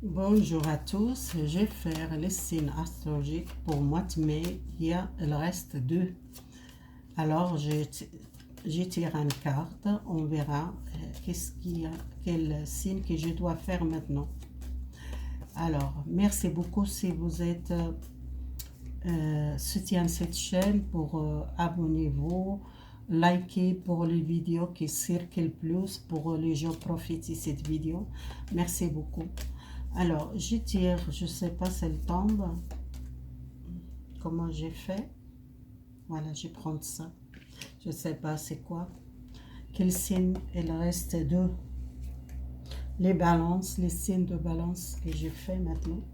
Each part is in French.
Bonjour à tous, je vais faire les signes astrologiques pour mois de mai, il reste deux. Alors je tire une carte, on verra quel signe que je dois faire maintenant. Alors, merci beaucoup si vous êtes soutien cette chaîne pour abonnez-vous, likez pour les vidéos qui circulent plus pour les gens profitent de cette vidéo. Merci beaucoup. Alors, je tire, je ne sais pas si elle tombe. Comment j'ai fait? Voilà, je prends ça. Je ne sais pas c'est quoi. Quel signe? Il reste deux. Les balances, les signes de balance que j'ai fait maintenant.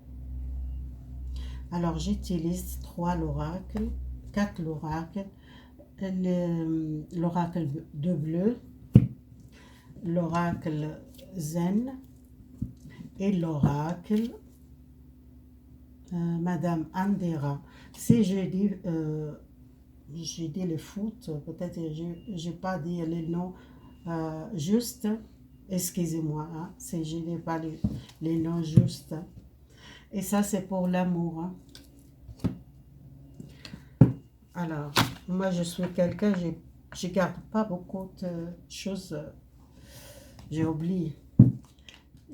Alors, j'utilise 3 l'oracle, 4 l'oracle, l'oracle de bleu, l'oracle zen et l'oracle Madame Andera. Si j'ai dit le foot, peut-être je n'ai pas dit les noms juste, excusez-moi, hein, si je n'ai pas les noms justes. Et ça, c'est pour l'amour. Hein. Alors, moi, je suis quelqu'un, je ne garde pas beaucoup de choses, j'ai oublié.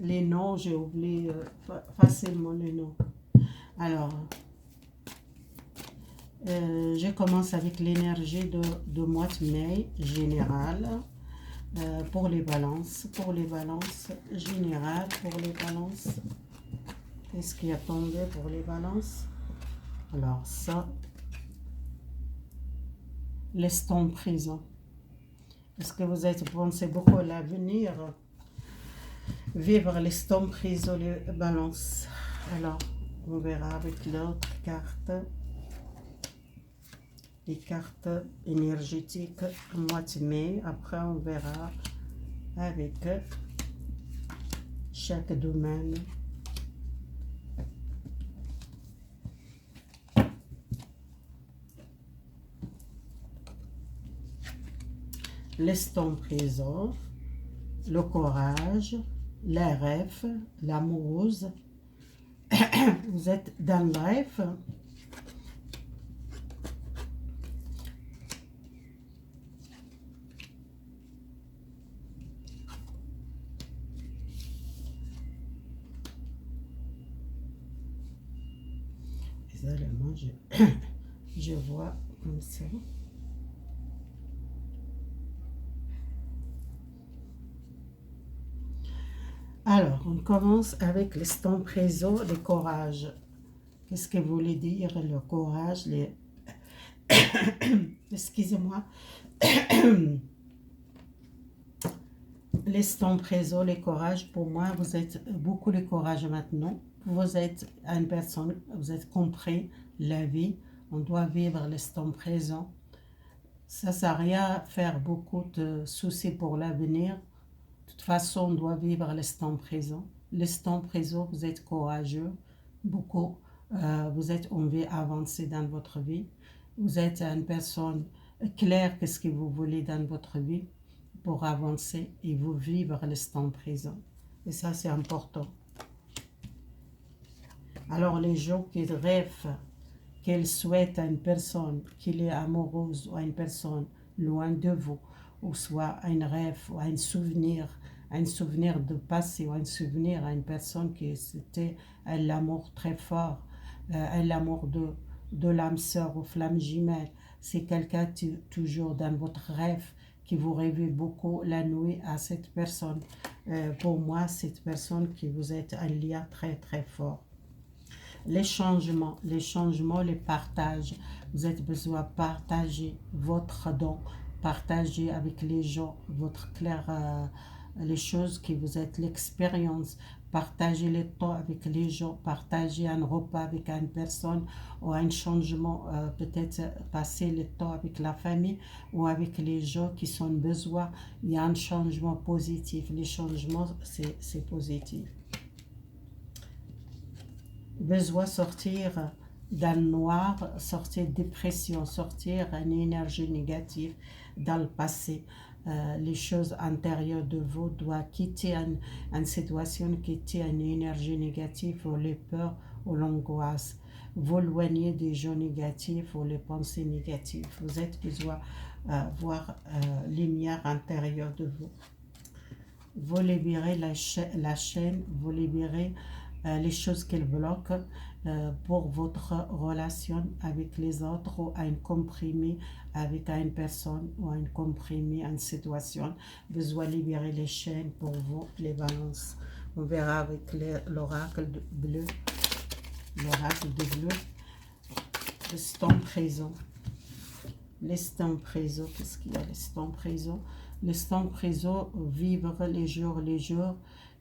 Les noms, j'ai oublié facilement les noms. Alors, je commence avec l'énergie de mois de mai générale pour les balances générales, pour les balances. Qu'est-ce qui a tombé pour les balances? Alors ça, l'estomac présent. Est-ce que vous êtes pensé beaucoup à l'avenir? Vivre l'estomac présent, les balances. Alors, on verra avec l'autre carte. Les cartes énergétiques mois de mai. Après, on verra avec chaque domaine. L'estomac présent, le courage, les rêves, l'amoureuse. Vous êtes dans le rêve. Désolé, je vois comme ça. Alors, on commence avec l'estomac présent, le courage. Qu'est-ce que vous voulez dire le courage? Excusez-moi. L'estomac présent, le courage, pour moi, vous êtes beaucoup de courage maintenant. Vous êtes une personne, vous êtes compris la vie. On doit vivre l'estomac présent. Ça ne sert à rien faire beaucoup de soucis pour l'avenir. De toute façon, on doit vivre l'instant présent. L'instant présent, vous êtes courageux, beaucoup. Vous êtes envie d'avancer dans votre vie. Vous êtes une personne claire, qu'est-ce que vous voulez dans votre vie pour avancer et vous vivre l'instant présent. Et ça, c'est important. Alors, les gens qui rêvent, qu'ils souhaitent à une personne, qu'il est amoureuse ou à une personne loin de vous, ou soit un rêve ou un souvenir de passé ou un souvenir à une personne qui c'était l'amour très fort, l'amour de l'âme sœur ou flamme jumelle. C'est quelqu'un toujours dans votre rêve qui vous rêvez beaucoup la nuit à cette personne. Pour moi, cette personne qui vous êtes un lien très très fort. Les changements, les partages. Vous avez besoin de partager votre don, partager avec les gens votre clair, les choses qui vous êtes, l'expérience, partager le temps avec les gens, partager un repas avec une personne ou un changement, peut-être passer le temps avec la famille ou avec les gens qui sont besoin. Il y a un changement positif. Les changements, c'est positif. Besoin sortir dans le noir, sortir de dépression, sortir une énergie négative dans le passé. les choses intérieures de vous doivent quitter une situation, quitter une énergie négative ou les peurs ou l'angoisse. Vous éloignez des gens négatifs ou les pensées négatives. Vous êtes besoin voir lumière intérieure de vous. Vous libérez la chaîne, vous libérez les choses qui bloquent pour votre relation avec les autres ou un comprimé avec une personne ou un comprimé, une situation. Besoin de libérer les chaînes pour vous, les balances. On verra avec l'oracle bleu, l'oracle de bleu, l'instant présent. L'instant présent, qu'est-ce qu'il y a l'instant présent? L'instant présent, vivre les jours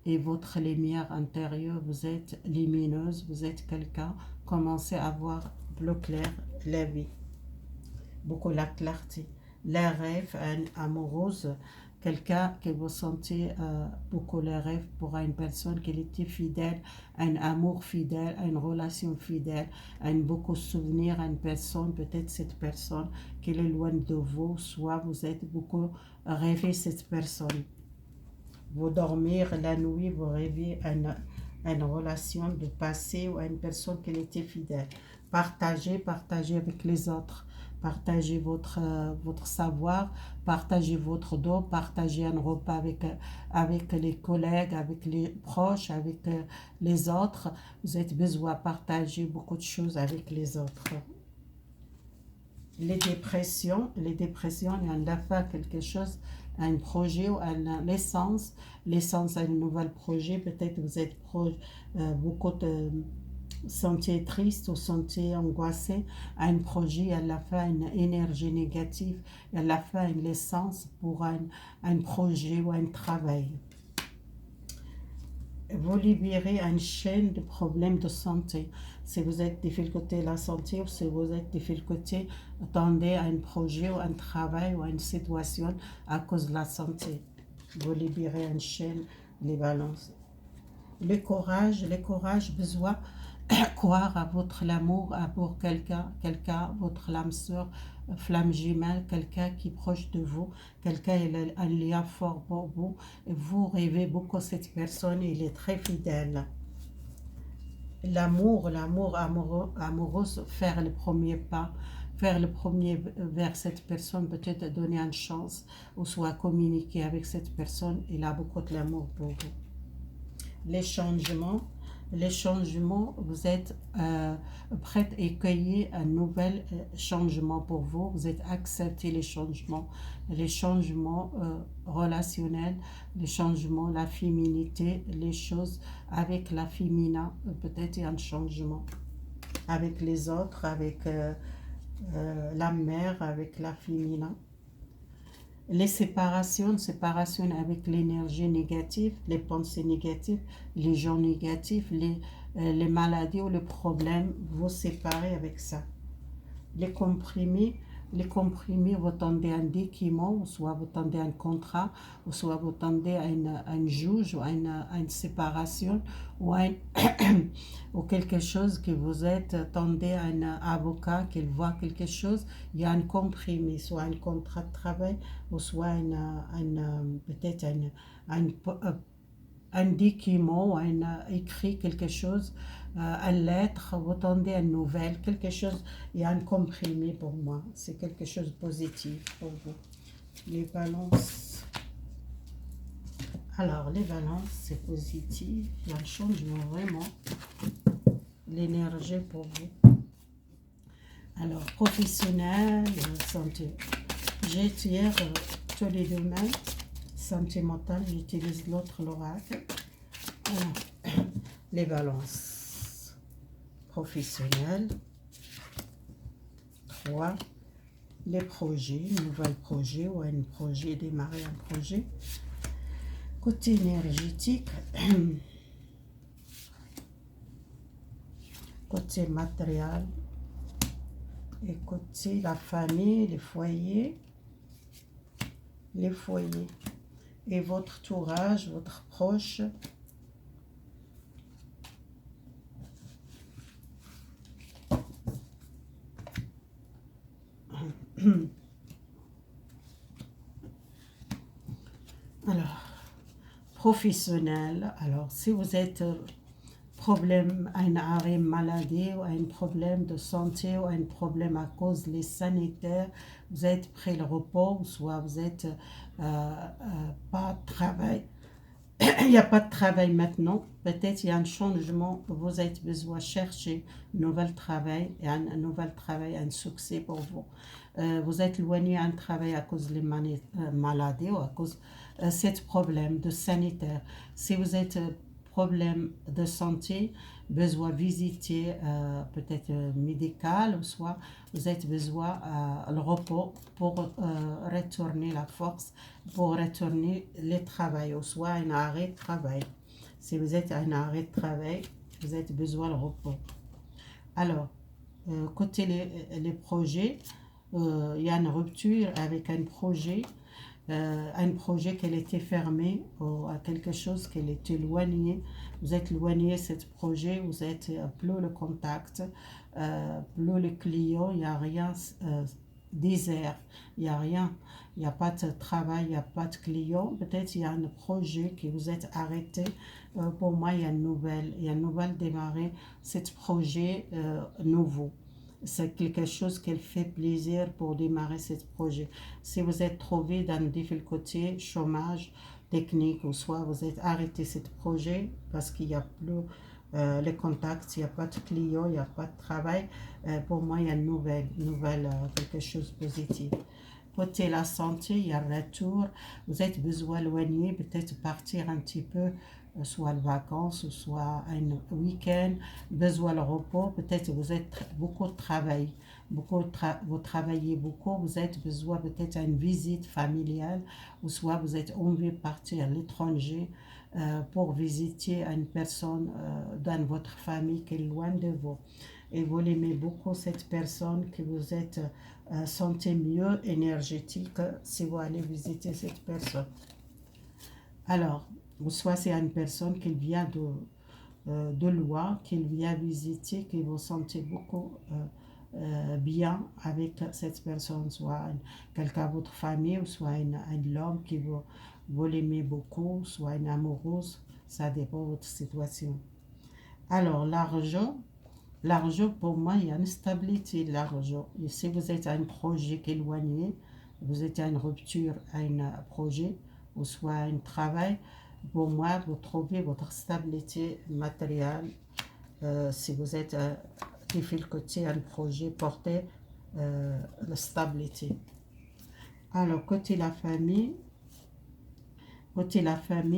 et votre lumière intérieure, vous êtes lumineuse, vous êtes quelqu'un, commencez à voir bleu clair la vie, beaucoup la clarté, les rêves amoureuse, quelqu'un que vous sentez beaucoup les rêves pour une personne qui était fidèle, un amour fidèle, une relation fidèle, beaucoup de souvenirs à une personne, peut-être cette personne qui est loin de vous, soit vous êtes beaucoup rêvé cette personne. Vous dormir la nuit, vous rêvez une relation de passé ou une personne qui était fidèle. Partagez avec les autres. Partagez votre savoir, partagez votre don, partagez un repas avec les collègues, avec les proches, avec les autres. Vous avez besoin de partager beaucoup de choses avec les autres. Les dépressions, il y en a pas quelque chose, un projet ou l'essence à un nouvel projet, peut-être vous êtes beaucoup de sentier triste ou sentier angoissé, un projet, à la fin une énergie négative, à la fin une essence pour un projet ou un travail. Vous libérez une chaîne de problèmes de santé. Si vous êtes difficulté de la santé ou si vous êtes difficulté, attendez à un projet ou un travail ou une situation à cause de la santé. Vous libérez une chaîne, les balances. Le courage, besoin croire à votre amour pour quelqu'un, votre âme sœur, flamme jumelle, quelqu'un qui est proche de vous, quelqu'un qui a un lien fort pour vous, et vous rêvez beaucoup de cette personne, il est très fidèle. L'amour amoureux, faire le premier pas, faire le premier vers cette personne, peut-être donner une chance, ou soit communiquer avec cette personne, il a beaucoup de l'amour pour vous. Les changements, vous êtes prêt à accueillir un nouvel changement pour vous, vous êtes accepté les changements relationnels, les changements, la féminité, les choses avec la féminin, peut-être un changement avec les autres, avec la mère, avec la féminin. Les séparations avec l'énergie négative, les pensées négatives, les gens négatifs, les maladies ou les problèmes, vous séparez avec ça. Les comprimés, vous tendez un document, ou soit vous tendez un contrat, ou soit vous tendez un juge, ou une séparation, ou, ou quelque chose que vous êtes, tendez à un avocat qui voit quelque chose, il y a un comprimé, soit un contrat de travail, ou soit peut-être un document, écrit quelque chose, une lettre, vous tendez une nouvelle, quelque chose, il y a un comprimé pour moi, c'est quelque chose de positif pour vous. Les balances. Alors, les balances, c'est positif, il y a un changement vraiment, l'énergie pour vous. Alors, professionnel, santé. J'ai hier tous les domaines. Santé mentale, j'utilise l'autre l'oracle. Les balances professionnelles. 3. Les projets, nouvel projet ou un projet, démarrer un projet. Côté énergétique, côté matériel et côté la famille, les foyers et votre entourage, votre proche. professionnel. Alors, si vous êtes problème, un arrêt maladie ou un problème de santé ou un problème à cause des sanitaires, vous êtes pris le repos, soit vous êtes pas de travail, il n'y a pas de travail maintenant, peut-être il y a un changement, vous avez besoin de chercher un nouvel travail, et un nouvel travail, un succès pour vous. Vous êtes éloigné d'un travail à cause des maladies ou à cause de ce problème de sanitaire. Si vous êtes problème de santé, besoin de visiter peut-être médical, ou soit vous avez besoin le repos pour retourner la force, pour retourner le travail, ou soit un arrêt de travail. Si vous êtes à un arrêt de travail, vous avez besoin de repos. Alors, côté les projets, il y a une rupture avec un projet qui était fermé ou à quelque chose qui était éloigné. Vous êtes éloigné de ce projet, vous êtes plus le contact, plus le client, il n'y a rien désert, il n'y a rien, il n'y a pas de travail, il n'y a pas de client. Peut-être il y a un projet qui vous êtes arrêté. Pour moi, il y a une nouvelle démarrer, ce projet nouveau. C'est quelque chose qui fait plaisir pour démarrer ce projet. Si vous êtes trouvé dans une difficulté, chômage technique, ou soit vous êtes arrêté ce projet parce qu'il n'y a plus les contacts, il n'y a pas de clients, il n'y a pas de travail, pour moi, il y a une nouvelle quelque chose de positif. Côté la santé, il y a un retour. Vous êtes besoin éloigné, peut-être partir un petit peu, soit les vacances, soit un week-end, besoin de repos. Peut-être vous êtes beaucoup de travail, vous travaillez beaucoup, vous avez besoin peut-être d'une visite familiale, ou soit vous êtes envie de partir à l'étranger pour visiter une personne dans votre famille qui est loin de vous. Et vous l'aimez beaucoup, cette personne que vous êtes sentez mieux énergétique si vous allez visiter cette personne. Alors, soit c'est une personne qui vient de loin, qui vient visiter, que vous sentez beaucoup bien avec cette personne, soit quelqu'un de votre famille, ou soit un homme qui vous l'aimez beaucoup, soit une amoureuse, ça dépend de votre situation. Alors, l'argent, pour moi, il y a une stabilité de l'argent. Et si vous êtes à un projet qui est éloigné, vous êtes à une rupture à un projet, ou soit un travail, pour moi, vous trouvez votre stabilité matérielle. Si vous êtes à difficulté à un projet, portez la stabilité. Alors, côté la famille,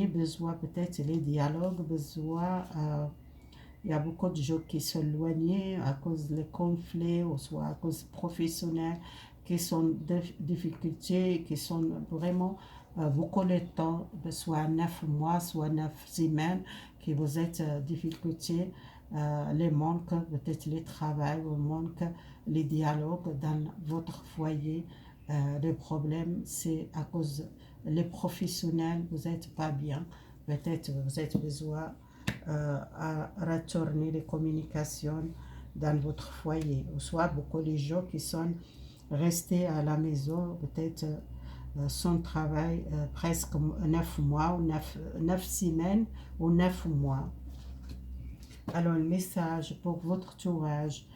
besoin peut-être les dialogues, besoin... il y a beaucoup de gens qui sont éloignés à cause des conflits, ou soit à cause professionnels, qui sont de difficultés, qui sont vraiment beaucoup de temps, soit 9 mois, soit 9 semaines, qui vous êtes difficultés, les manques, peut-être les travail, ou manque les dialogues dans votre foyer. Le problème, c'est à cause les professionnels, vous n'êtes pas bien. Peut-être vous avez besoin à retourner les communications dans votre foyer. Ou soit beaucoup de gens qui sont restés à la maison, peut-être sans travail, presque 9 mois, ou 9 semaines, ou 9 mois. Alors, le message pour votre entourage.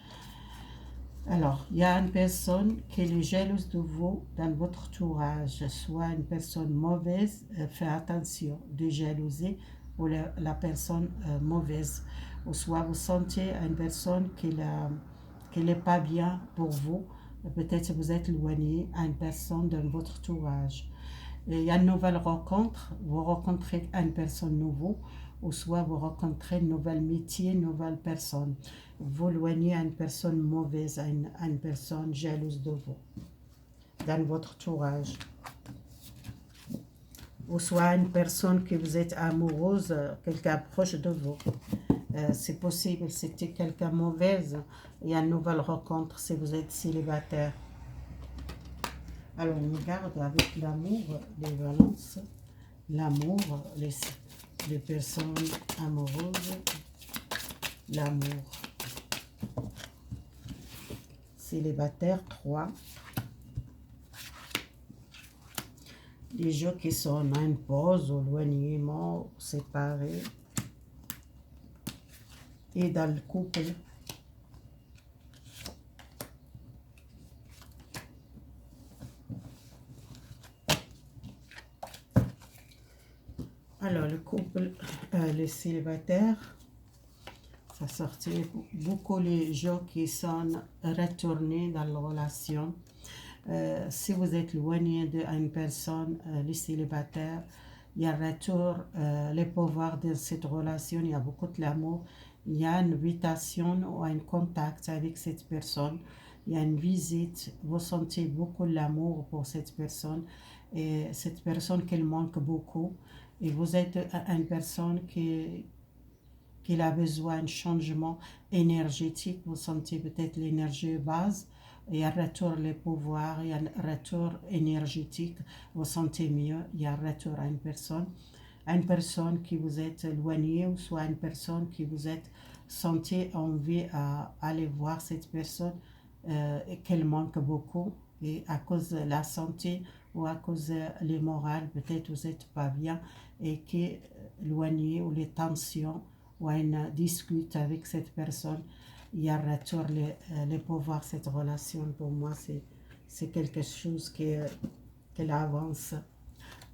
Alors, il y a une personne qui est jalouse de vous dans votre entourage, soit une personne mauvaise, faites attention de jalousie, ou la personne mauvaise, ou soit vous sentez une personne qui n'est pas bien pour vous, peut-être vous êtes éloigné à une personne dans votre entourage. Et il y a une nouvelle rencontre, vous rencontrez une personne nouvelle, ou soit vous rencontrez une nouvelle métier, une nouvelle personne. Vous éloignez à une personne mauvaise, à une personne jalouse de vous, dans votre entourage. Ou soit une personne que vous êtes amoureuse, quelqu'un proche de vous. C'est possible, c'était quelqu'un mauvaise, il y a une nouvelle rencontre si vous êtes célibataire. Alors, on regarde avec l'amour, les balances, l'amour, les personnes amoureuses, l'amour. Célibataire 3. les gens qui sont en pause, ou éloignement, séparés, et dans le couple. Alors, le couple, les célibataires, ça sortit beaucoup les gens qui sont retournés dans la relation. Si vous êtes éloigné d'une personne, les célibataires, il y a un retour, les pouvoirs de cette relation, il y a beaucoup de l'amour, il y a une invitation ou un contact avec cette personne, il y a une visite, vous sentez beaucoup l'amour pour cette personne et cette personne qu'elle manque beaucoup et vous êtes une personne qui a besoin d'un changement énergétique, vous sentez peut-être l'énergie base, il y a un retour les pouvoirs, il y a un retour énergétique, vous sentez mieux, il y a un retour à une personne qui vous est éloignée, ou soit une personne qui vous êtes sentez envie à aller voir cette personne et qu'elle manque beaucoup, et à cause de la santé ou à cause de les morales, peut-être vous n'êtes pas bien et qui est éloigné, ou les tensions, ou une discute avec cette personne, il y a un retour les pouvoirs, cette relation, pour moi, c'est quelque chose qui avance.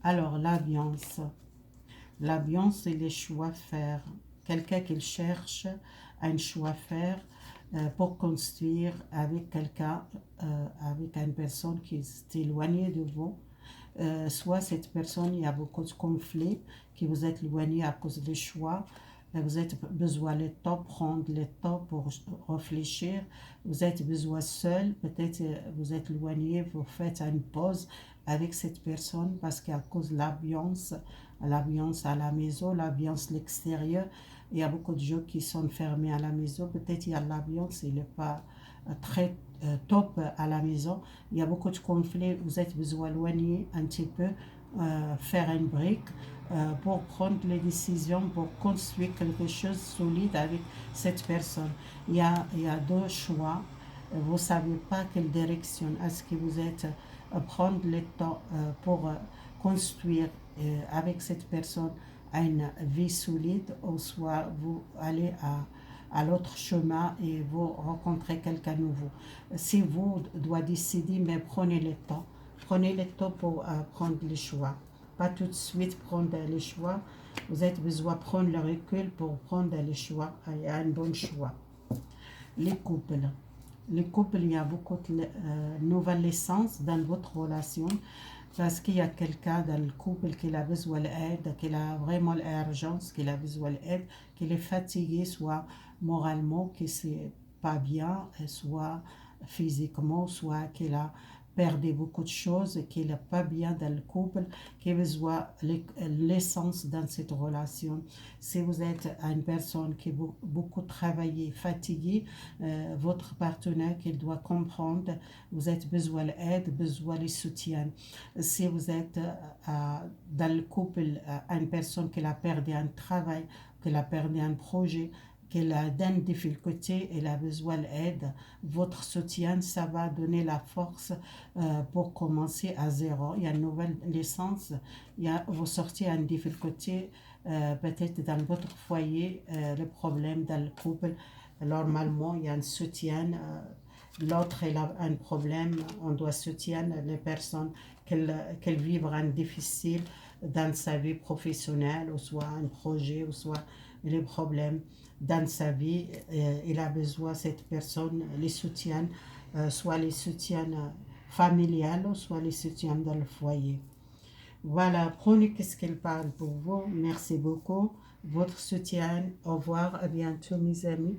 Alors, l'ambiance, c'est les choix à faire. Quelqu'un qui cherche un choix à faire pour construire avec quelqu'un, avec une personne qui est éloignée de vous. Soit cette personne, il y a beaucoup de conflits, qui vous êtes éloigné à cause des choix. Vous avez besoin de temps, prendre le temps pour réfléchir. Vous êtes besoin seul, peut-être vous êtes éloigné, vous faites une pause avec cette personne parce qu'à cause de l'ambiance à la maison, l'ambiance à l'extérieur, il y a beaucoup de gens qui sont fermés à la maison. Peut-être il y a l'ambiance, il n'est pas très top à la maison. Il y a beaucoup de conflits, vous êtes besoin d'éloigner un petit peu, faire une brique pour prendre les décisions, pour construire quelque chose de solide avec cette personne. Il y a deux choix. Vous ne savez pas quelle direction. Est-ce que vous êtes prendre le temps pour construire avec cette personne une vie solide, ou soit vous allez à l'autre chemin et vous rencontrez quelqu'un nouveau. Si vous devez décider, mais prenez le temps. Prenez le temps pour prendre les choix. Pas tout de suite prendre les choix. Vous avez besoin de prendre le recul pour prendre les choix, et un bon choix. Les couples. Les couples, il y a beaucoup de nouvelles naissances dans votre relation parce qu'il y a quelqu'un dans le couple qui a besoin d'aide, qui a vraiment l'urgence, qui a besoin d'aide, qui est fatigué, soit moralement, qui ne pas bien, soit physiquement, soit qu'il a perdu beaucoup de choses, qu'il n'est pas bien dans le couple, qui a besoin l'essence dans cette relation. Si vous êtes une personne qui a beaucoup travaillé, fatiguée, votre partenaire qui doit comprendre, vous avez besoin d'aide, besoin de soutien. Si vous êtes dans le couple, une personne qui a perdu un travail, qui a perdu un projet, qu'elle a des difficultés, elle a besoin d'aide, votre soutien, ça va donner la force pour commencer à zéro. Il y a une nouvelle naissance, vous sortez à une difficulté, peut-être dans votre foyer, le problème dans le couple. Normalement, il y a un soutien. L'autre a un problème, on doit soutenir les personnes qu'elles vivent un difficile dans sa vie professionnelle, ou soit un projet, ou soit les problèmes dans sa vie. Il a besoin, cette personne, les soutiens, soit les soutiens familiales, soit les soutiens dans le foyer. Voilà, prenez qu'est-ce qu'elle parle pour vous. Merci beaucoup. Votre soutien. Au revoir, à bientôt mes amis.